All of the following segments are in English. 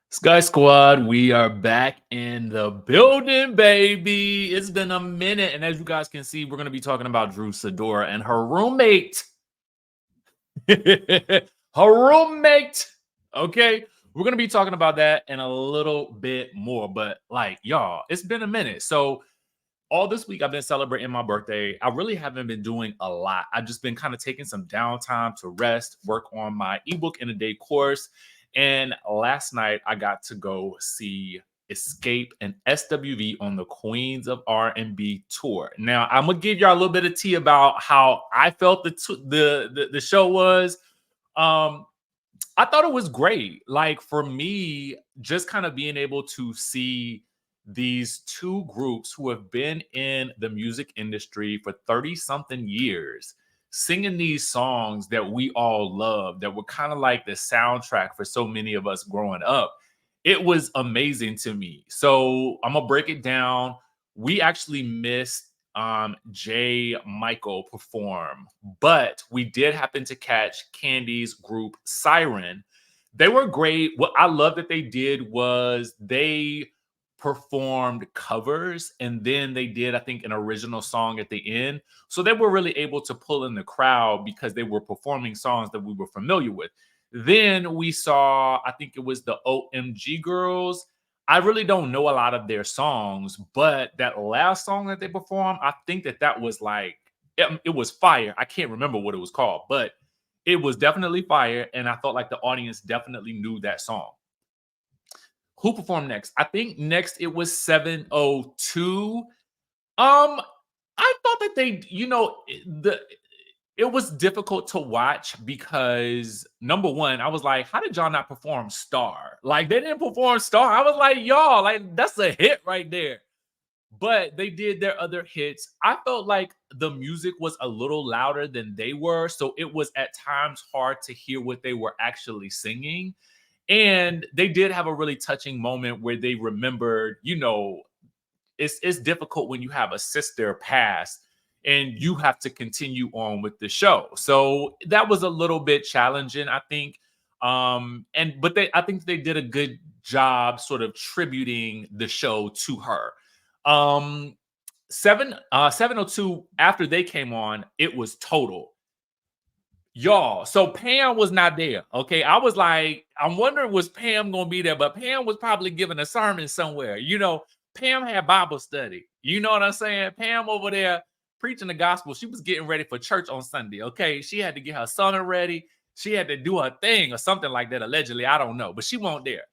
Sky Squad, we are back in the building, baby. It's been a minute, and as you guys can see, we're going to be talking about Drew Sidora and her roommate. Her roommate. Okay, we're going to be talking about that and a little bit more. But like, y'all, it's been a minute. So all this week I've been celebrating my birthday. I really haven't been doing a lot. I've just been kind of taking some downtime to rest, work on my ebook in a day course. And last night I got to go see Xscape and SWV on the Queens of R&B tour. Now I'm gonna give y'all a little bit of tea about how I felt the show was. Um, I thought it was great. Like for me, just kind of being able to see these two groups who have been in the music industry for 30 something years singing these songs that we all love, that were kind of like the soundtrack for so many of us growing up. It was amazing to me. So I'm gonna break it down. We actually missed J. Michael perform, but we did happen to catch Candy's group Siren. They were great. What I love that they did was they performed covers and then they did, I think, an original song at the end. So they were really able to pull in the crowd because they were performing songs that we were familiar with. Then we saw, I think it was the OMG Girls. I really don't know a lot of their songs, but that last song that they performed, I think that was like, it was fire. I can't remember what it was called, but it was definitely fire. And I felt like the audience definitely knew that song. Who performed next? I think next it was 702. I thought that it was difficult to watch because number one, I was like, how did y'all not perform Star? Like they didn't perform Star. I was like, y'all, like that's a hit right there. But they did their other hits. I felt like the music was a little louder than they were, so it was at times hard to hear what they were actually singing. And they did have a really touching moment where they remembered, it's difficult when you have a sister pass and you have to continue on with the show. So that was a little bit challenging, I think. I think they did a good job sort of tributing the show to her. 702, after they came on, it was total. Y'all, so Pam was not there. Okay. I was like, I'm wondering, was Pam gonna be there? But Pam was probably giving a sermon somewhere. Pam had Bible study. You know what I'm saying? Pam over there preaching the gospel. She was getting ready for church on Sunday. Okay. She had to get her son ready. She had to do her thing or something like that, allegedly. I don't know, but she wasn't there.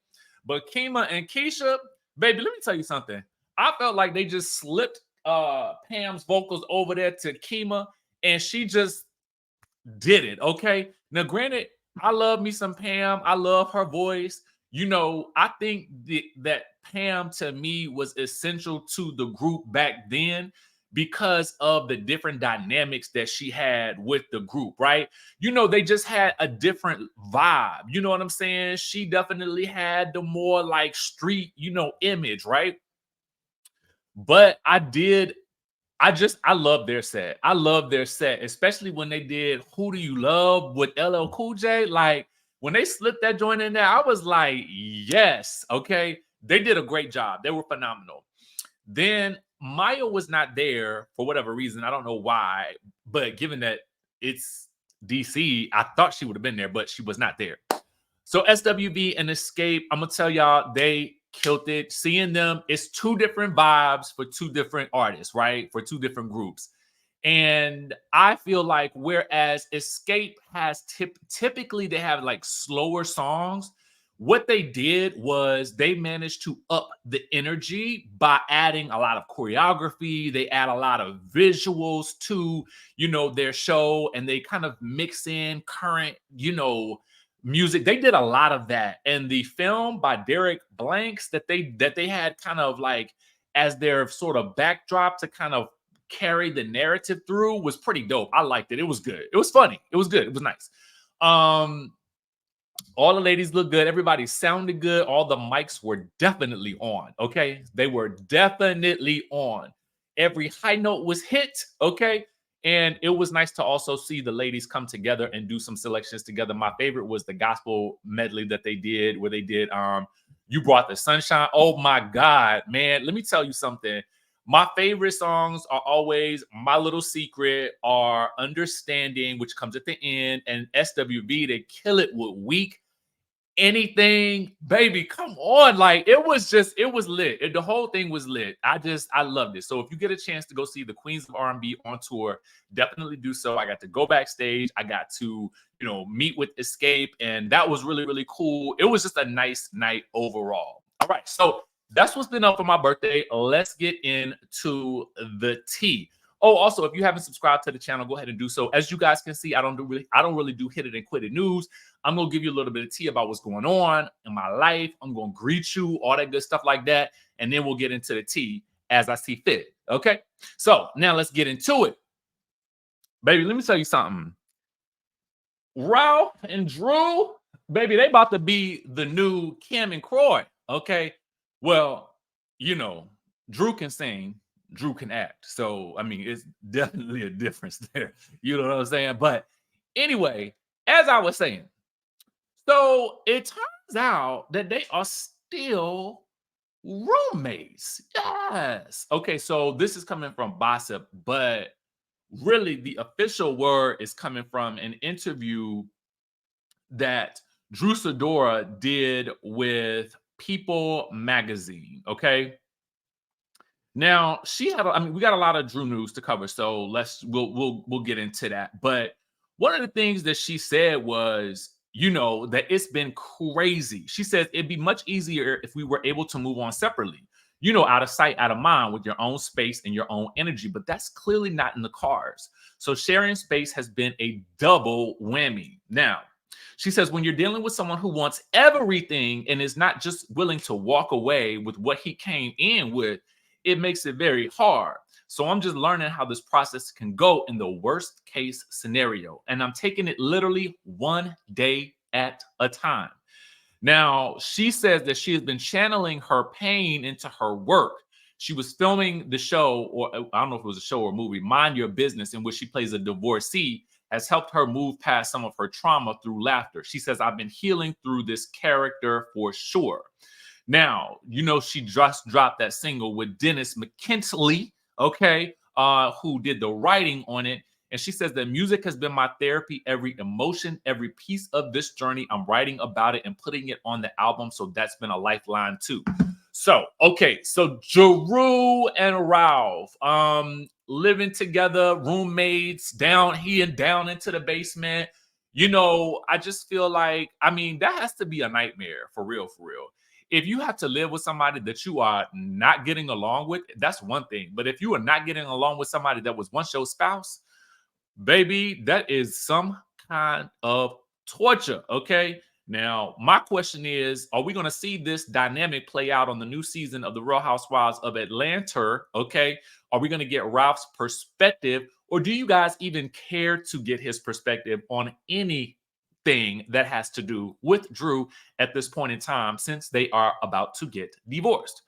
But Kima and Keisha, baby, let me tell you something. I felt like they just slipped Pam's vocals over there to Kima, and she just did it. Okay. Now, granted, I love me some Pam. I love her voice. I think that Pam to me was essential to the group back then because of the different dynamics that she had with the group, right? They just had a different vibe. You know what I'm saying? She definitely had the more like street, image, right? But I love their set. I love their set, especially when they did Who Do You Love with LL Cool J. Like when they slipped that joint in there, I was like, yes, okay. They did a great job. They were phenomenal. Then Maya was not there for whatever reason. I don't know why, but given that it's DC, I thought she would have been there, but she was not there. So SWV and Xscape, I'm gonna tell y'all, they killed it. Seeing them, it's two different vibes for two different artists, right? For two different groups. And I feel like whereas Xscape has typically they have like slower songs, what they did was they managed to up the energy by adding a lot of choreography. They add a lot of visuals to, their show, and they kind of mix in current, music. They did a lot of that. And the film by Derek Blanks that they had kind of like as their sort of backdrop to kind of carry the narrative through was pretty dope. I liked it. It was good. It was funny. It was good. It was nice. All the ladies looked good. Everybody sounded good. All the mics were definitely on. Okay. They were definitely on. Every high note was hit. Okay. And it was nice to also see the ladies come together and do some selections together. My favorite was the gospel medley that they did, where they did You brought the sunshine. Oh my God, man. Let me tell you something. My favorite songs are always My Little Secret, or Understanding, which comes at the end, and SWV. They kill it with Weak. Anything, baby, come on. Like, it was lit. The whole thing was lit. I loved it. So if you get a chance to go see the Queens of R&B on tour, definitely do so. I got to go backstage. I got to, meet with Xscape, and that was really, really cool. It was just a nice night overall. All right, so that's what's been up for my birthday. Let's get into the tea. Oh, also, if you haven't subscribed to the channel, go ahead and do so. As you guys can see, I don't really do hit it and quit it news. I'm gonna give you a little bit of tea about what's going on in my life. I'm gonna greet you, all that good stuff like that, and then we'll get into the tea as I see fit. Okay, so now let's get into it, baby. Let me tell you something. Ralph and Drew, baby, they about to be the new Kim and Croy. Okay, well, Drew can sing. Drew can act. So, I mean, it's definitely a difference there. You know what I'm saying? But anyway, as I was saying, so it turns out that they are still roommates. Yes. Okay, so this is coming from gossip, but really the official word is coming from an interview that Drew Sidora did with People magazine. Okay. Now, we got a lot of Drew news to cover, so we'll get into that. But one of the things that she said was, that it's been crazy. She says it'd be much easier if we were able to move on separately, out of sight, out of mind, with your own space and your own energy. But that's clearly not in the cards. So sharing space has been a double whammy. Now, she says, when you're dealing with someone who wants everything and is not just willing to walk away with what he came in with, it makes it very hard. So I'm just learning how this process can go in the worst case scenario. And I'm taking it literally one day at a time. Now, she says that she has been channeling her pain into her work. She was filming the show, or I don't know if it was a show or a movie, Mind Your Business, in which she plays a divorcee, has helped her move past some of her trauma through laughter. She says, I've been healing through this character for sure. Now, she just dropped that single with Dennis McKinley, okay, who did the writing on it. And she says that music has been my therapy, every emotion, every piece of this journey. I'm writing about it and putting it on the album. So that's been a lifeline too. So, okay, so Drew and Ralph, living together, roommates, down into the basement. I just feel like, that has to be a nightmare for real, for real. If you have to live with somebody that you are not getting along with, that's one thing. But if you are not getting along with somebody that was once your spouse, baby, that is some kind of torture, okay? Now, my question is, are we going to see this dynamic play out on the new season of The Real Housewives of Atlanta, okay? Are we going to get Ralph's perspective, or do you guys even care to get his perspective on anything that has to do with Drew at this point in time, since they are about to get divorced?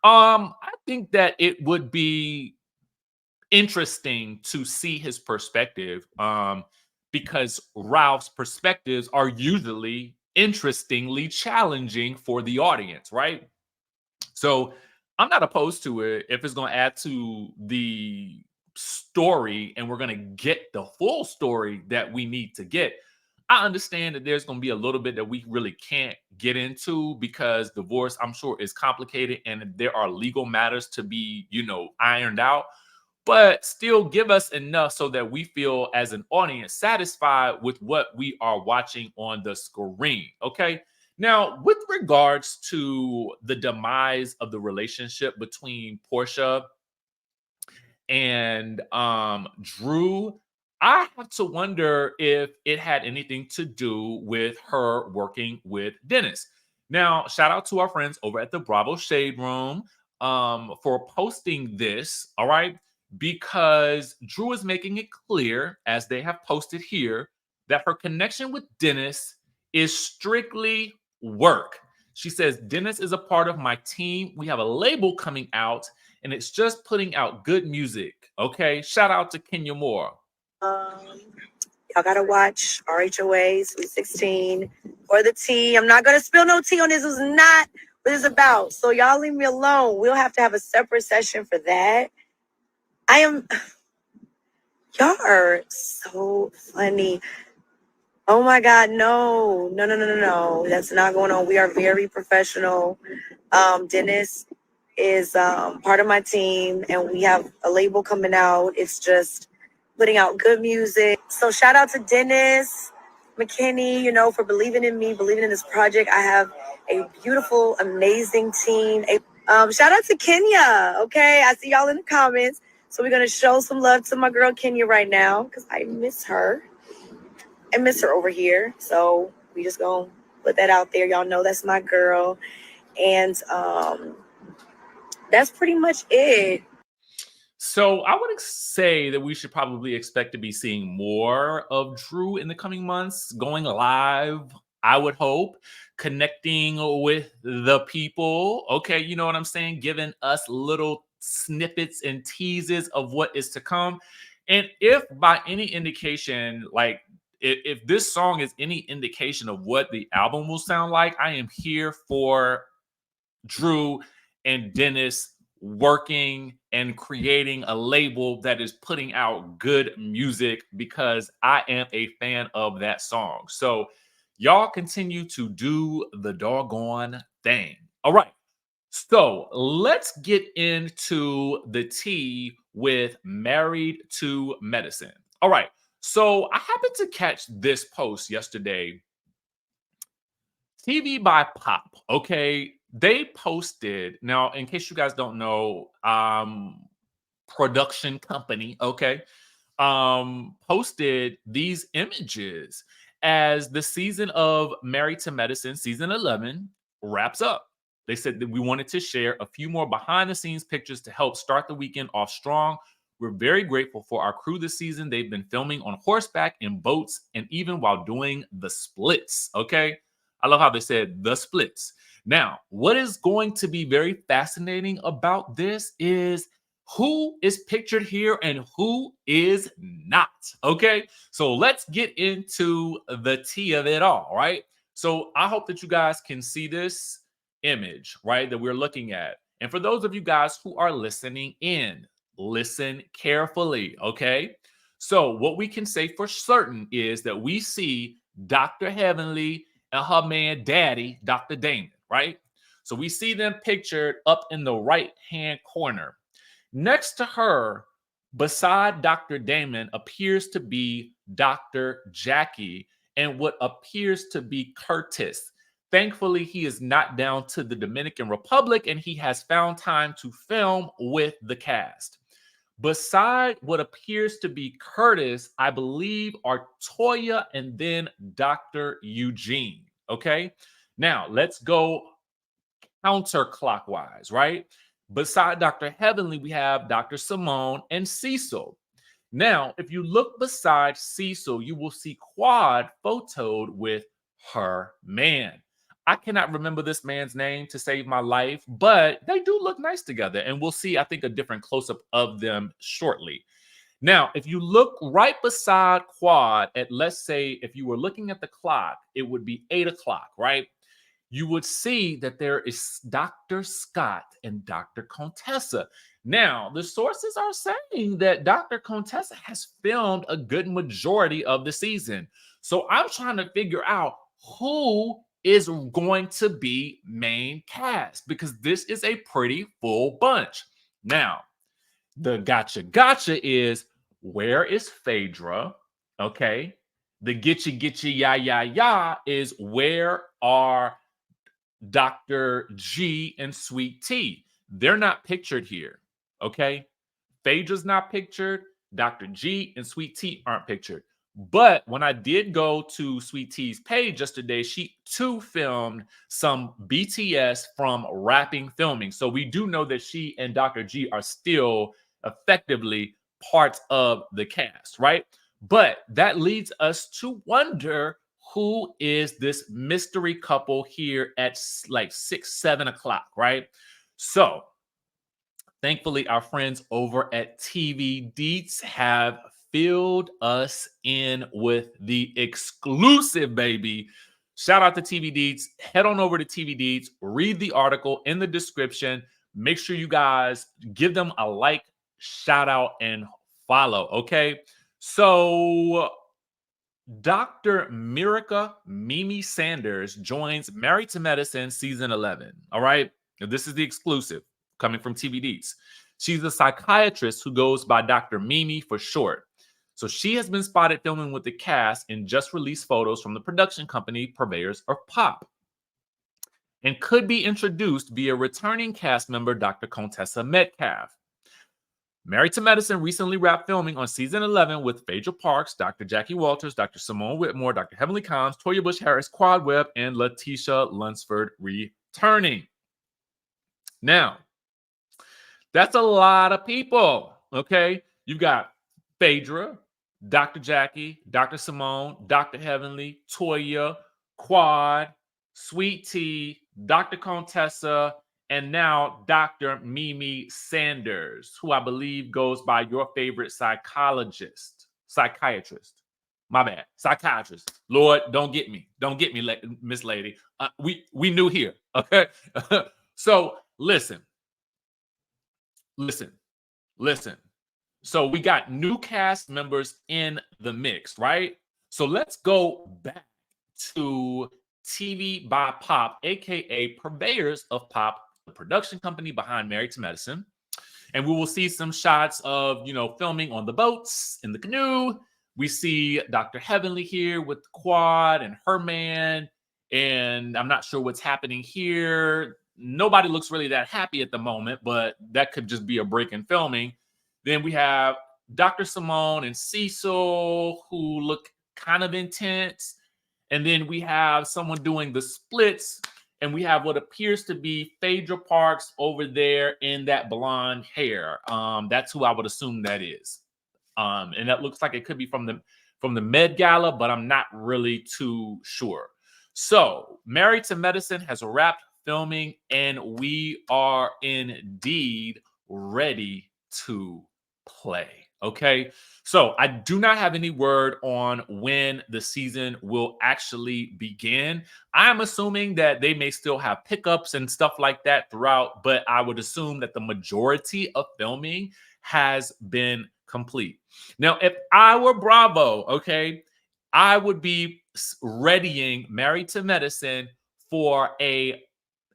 I think that it would be interesting to see his perspective, because Ralph's perspectives are usually interestingly challenging for the audience, right? So I'm not opposed to it if it's going to add to the story and we're going to get the full story that we need to get. I understand that there's going to be a little bit that we really can't get into because divorce, I'm sure, is complicated and there are legal matters to be, ironed out. But still give us enough so that we feel as an audience satisfied with what we are watching on the screen. Okay. Now, with regards to the demise of the relationship between Portia and Drew, I have to wonder if it had anything to do with her working with Dennis. Now, shout out to our friends over at the Bravo Shade Room for posting this. All right. Because Drew is making it clear, as they have posted here, that her connection with Dennis is strictly work. She says, Dennis is a part of my team. We have a label coming out, and it's just putting out good music. Okay, shout out to Kenya Moore. Y'all gotta watch RHOA Sweet 16 or the tea. I'm not gonna spill no tea on this. It was not what it's about. So y'all leave me alone. We'll have to have a separate session for that. Y'all are so funny. Oh my God, no. No. That's not going on. We are very professional. Dennis is part of my team, and we have a label coming out. It's just putting out good music. So shout out to Dennis McKinney, for believing in me, believing in this project. I have a beautiful, amazing team. Shout out to Kenya. Okay, I see y'all in the comments. So we're gonna show some love to my girl Kenya right now because I miss her. I miss her over here. So we just gonna put that out there. Y'all know that's my girl. And that's pretty much it. So I would say that we should probably expect to be seeing more of Drew in the coming months, going live, I would hope, connecting with the people. Okay, you know what I'm saying? Giving us little snippets and teases of what is to come. And if by any indication, like if this song is any indication of what the album will sound like, I am here for Drew and Dennis working and creating a label that is putting out good music because I am a fan of that song. So y'all continue to do the doggone thing. All right. So let's get into the tea with Married to Medicine. All right. So I happened to catch this post yesterday. TV by Pop, okay? They posted, now, in case you guys don't know, production company, okay, posted these images as the season of Married to Medicine, season 11, wraps up. They said that we wanted to share a few more behind the scenes pictures to help start the weekend off strong. We're very grateful for our crew this season. They've been filming on horseback, in boats, and even while doing the splits, okay? I love how they said the splits. Now, what is going to be very fascinating about this is who is pictured here and who is not. Okay, so let's get into the tea of it all, right? So I hope that you guys can see this image, right, that we're looking at. And for those of you guys who are listening in, listen carefully, okay? So what we can say for certain is that we see Dr. Heavenly and her man daddy, Dr. Damon, right? So we see them pictured up in the right-hand corner. Next to her, beside Dr. Damon, appears to be Dr. Jackie and what appears to be Curtis. Thankfully, he is not down to the Dominican Republic and he has found time to film with the cast. Beside what appears to be Curtis, I believe are Toya and then Dr. Eugene. Okay. Now let's go counterclockwise, right? Beside Dr. Heavenly, we have Dr. Simone and Cecil. Now, if you look beside Cecil, you will see Quad photoed with her man. I cannot remember this man's name to save my life, but they do look nice together. And we'll see, I think, a different close-up of them shortly. Now, if you look right beside Quad at, let's say, if you were looking at the clock, it would be 8 o'clock, right? You would see that there is Dr. Scott and Dr. Contessa. Now, the sources are saying that Dr. Contessa has filmed a good majority of the season. So I'm trying to figure out who is going to be main cast because this is a pretty full bunch. Now, the gotcha is, where is Phaedra? Okay. The getcha ya is, where are Dr. G and Sweet T? They're not pictured here. Okay. Phaedra's not pictured. Dr. G and Sweet T aren't pictured. But when I did go to Sweet T's page yesterday, she too filmed some BTS from rapping filming. So we do know that she and Dr. G are still effectively parts of the cast, right? But that leads us to wonder, who is this mystery couple here at like 6, 7 o'clock, right? So thankfully, our friends over at TV Deets have filled us in with the exclusive, baby. Shout out to TV Deets. Head on over to TV Deets. Read the article in the description. Make sure you guys give them a like, shout out, and follow. Okay. So Dr. Mirica Mimi Sanders joins Married to Medicine season 11. All right. Now, this is the exclusive coming from TV Deets. She's a psychiatrist who goes by Dr. Mimi for short. So she has been spotted filming with the cast in just released photos from the production company Purveyors of Pop, and could be introduced via returning cast member Dr. Contessa Metcalf. Married to Medicine recently wrapped filming on season 11 with Phaedra Parks, Dr. Jackie Walters, Dr. Simone Whitmore, Dr. Heavenly Combs, Toya Bush Harris, Quad Webb, and Letitia Lunsford returning. Now, that's a lot of people, okay? You've got Phaedra, Dr. Jackie, Dr. Simone, Dr. Heavenly, Toya, Quad, Sweet Tea, Dr. Contessa, and now Dr. Mimi Sanders, who I believe goes by your favorite psychiatrist. My bad, psychiatrist. Lord, don't get me, Miss Lady. We new here, okay? So listen. So we got new cast members in the mix, right? So let's go back to TV by Pop, aka Purveyors of Pop, the production company behind Married to Medicine. And we will see some shots of, filming on the boats, in the canoe. We see Dr. Heavenly here with the Quad and her man. And I'm not sure what's happening here. Nobody looks really that happy at the moment, but that could just be a break in filming. Then we have Dr. Simone and Cecil, who look kind of intense. And then we have someone doing the splits. And we have what appears to be Phaedra Parks over there in that blonde hair. That's who I would assume that is. And that looks like it could be from the Med Gala, but I'm not really too sure. So Married to Medicine has wrapped filming, and we are indeed ready to play. Okay. So I do not have any word on when the season will actually begin. I'm assuming that they may still have pickups and stuff like that throughout, but I would assume that the majority of filming has been complete. Now, if I were Bravo, okay, I would be readying Married to Medicine for a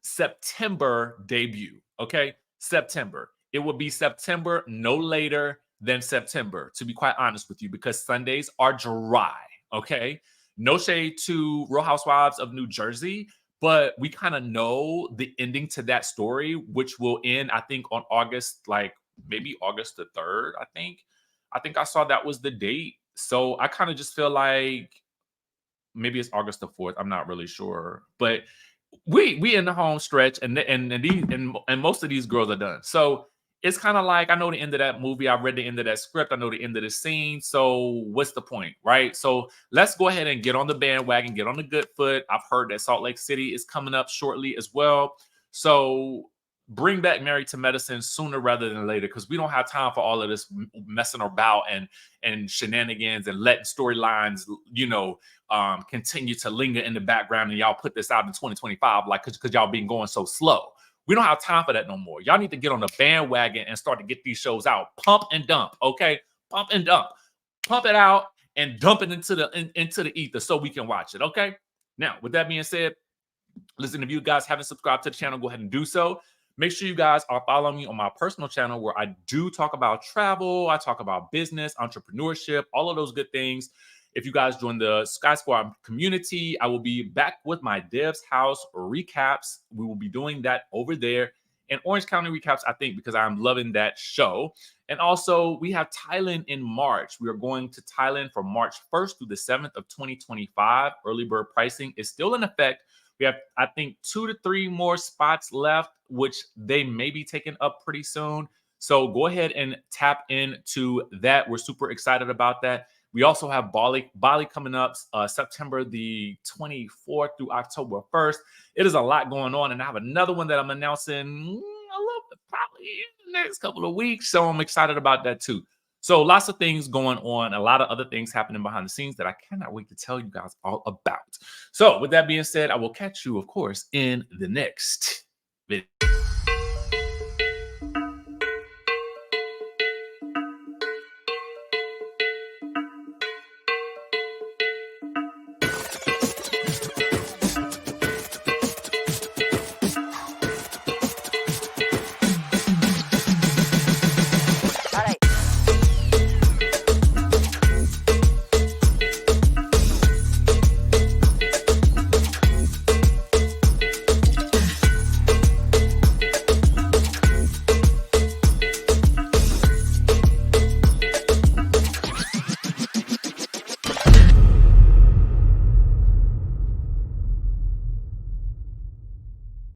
September debut. Okay. September. It would be September, no later than September, to be quite honest with you, because Sundays are dry. Okay. No shade to Real Housewives of New Jersey, but we kind of know the ending to that story, which will end, I think, on August, like maybe August the 3rd. I think I saw that was the date. So I kind of just feel like maybe it's August the 4th. I'm not really sure, but we in the home stretch, and most of these girls are done. So it's kind of like, I know the end of that movie. I read the end of that script. I know the end of the scene. So what's the point, right? So let's go ahead and get on the bandwagon, get on the good foot. I've heard that Salt Lake City is coming up shortly as well. So bring back Married to Medicine sooner rather than later, because we don't have time for all of this messing about and shenanigans and letting storylines, continue to linger in the background, and y'all put this out in 2025, like, because y'all been going so slow. We don't have time for that no more. Y'all need to get on the bandwagon and start to get these shows out. Pump and dump, okay? Pump and dump. Pump it out and dump it into the ether so we can watch it, okay? Now, with that being said, listen, if you guys haven't subscribed to the channel, go ahead and do so. Make sure you guys are following me on my personal channel, where I do talk about travel, I talk about business, entrepreneurship, all of those good things. If you guys join the Skye Squad community, I will be back with my Dev's House recaps. We will be doing that over there. And Orange County recaps, I think, because I'm loving that show. And also, we have Thailand in March. We are going to Thailand from March 1st through the 7th of 2025. Early bird pricing is still in effect. We have, I think, 2 to 3 more spots left, which they may be taking up pretty soon. So go ahead and tap into that. We're super excited about that. We also have Bali coming up September the 24th through October 1st. It is a lot going on, and I have another one that I'm announcing probably in the next couple of weeks. So I'm excited about that too. So lots of things going on, a lot of other things happening behind the scenes that I cannot wait to tell you guys all about. So with that being said, I will catch you, of course, in the next video.